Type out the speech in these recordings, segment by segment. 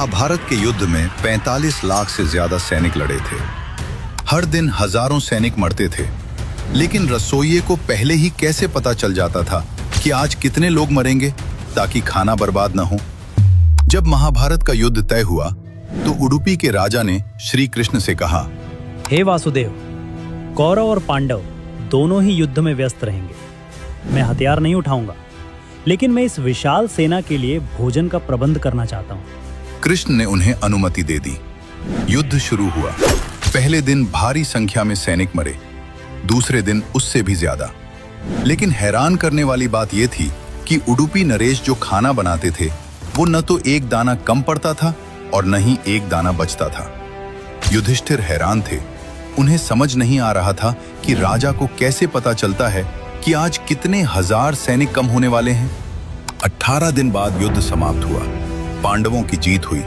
महाभारत के युद्ध में 45 लाख से ज्यादा सैनिक लड़े थे। हर दिन हजारों सैनिक मरते थे, लेकिन रसोइये को पहले ही कैसे पता चल जाता था कि आज कितने लोग मरेंगे ताकि खाना बर्बाद न हो। जब महाभारत का युद्ध तय हुआ तो उडुपी के राजा ने श्री कृष्ण से कहा, हे वासुदेव, कौरव और पांडव दोनों ही युद्ध में व्यस्त रहेंगे। मैं हथियार नहीं उठाऊंगा, लेकिन मैं इस विशाल सेना के लिए भोजन का प्रबंध करना चाहता हूँ। कृष्ण ने उन्हें अनुमति दे दी। युद्ध शुरू हुआ। पहले दिन भारी संख्या में सैनिक मरे, दूसरे दिन उससे भी ज्यादा। लेकिन हैरान करने वाली बात यह थी कि उडुपी नरेश जो खाना बनाते थे वो न तो एक दाना कम पड़ता था और न ही एक दाना बचता था। युधिष्ठिर हैरान थे। उन्हें समझ नहीं आ रहा था कि राजा को कैसे पता चलता है कि आज कितने हजार सैनिक कम होने वाले हैं। 18 दिन बाद युद्ध समाप्त हुआ। पांडवों की जीत हुई।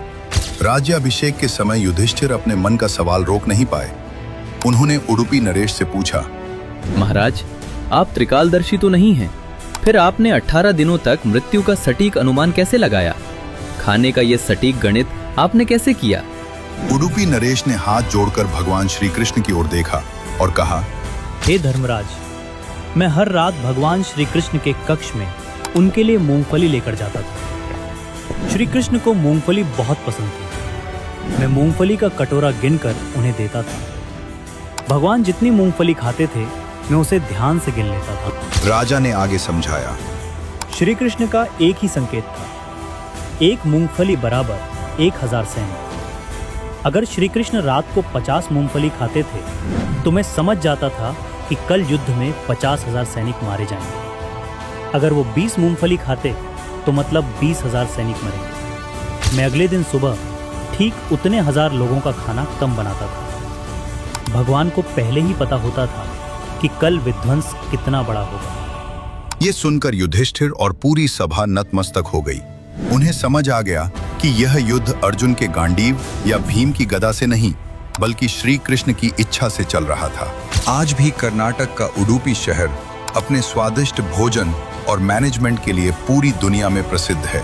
राज्याभिषेक के समय युधिष्ठिर अपने मन का सवाल रोक नहीं पाए। उन्होंने उडुपी नरेश से पूछा, महाराज, आप त्रिकालदर्शी तो नहीं हैं, फिर आपने 18 दिनों तक मृत्यु का सटीक अनुमान कैसे लगाया? खाने का यह सटीक गणित आपने कैसे किया? उडुपी नरेश ने हाथ जोड़कर भगवान श्री कृष्ण की ओर देखा और कहा, हे धर्मराज, मैं हर रात भगवान श्री कृष्ण के कक्ष में उनके लिए मूंगफली लेकर जाता था। श्री कृष्ण को मूंगफली बहुत पसंद थी। मैं मूंगफली का कटोरा गिनकर उन्हें देता था। भगवान जितनी मूंगफली खाते थे मैं उसे ध्यान से गिन लेता था। राजा ने आगे समझाया, श्री कृष्ण का एक ही संकेत था, एक मूंगफली बराबर 1000 सैनिक। अगर श्री कृष्ण रात को 50 मूंगफली खाते थे तो मैं समझ जाता था कि कल युद्ध में 50,000 सैनिक मारे जाएंगे। अगर वो 20 मूंगफली खाते तो मतलब 20,000 सैनिक मरेंगे। मैं अगले दिन सुबह ठीक उतने हजार लोगों का खाना कम बनाता था। भगवान को पहले ही पता होता था कि कल विध्वंस कितना बड़ा होगा। ये सुनकर युधिष्ठिर और पूरी सभा नतमस्तक हो गई। उन्हें समझ आ गया कि यह युद्ध अर्जुन के गांडीव या भीम की गदा से नहीं, बल्कि श्री कृष्ण की इच्छा से चल रहा था। आज भी कर्नाटक का उडुपी शहर अपने स्वादिष्ट भोजन और मैनेजमेंट के लिए पूरी दुनिया में प्रसिद्ध है,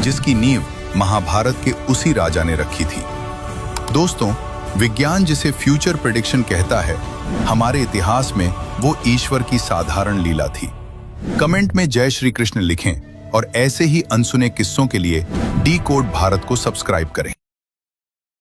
जिसकी नींव महाभारत के उसी राजा ने रखी थी। दोस्तों, विज्ञान जिसे फ्यूचर प्रेडिक्शन कहता है, हमारे इतिहास में वो ईश्वर की साधारण लीला थी। कमेंट में जय श्री कृष्ण लिखें और ऐसे ही अनसुने किस्सों के लिए डी कोड भारत को सब्सक्राइब करें।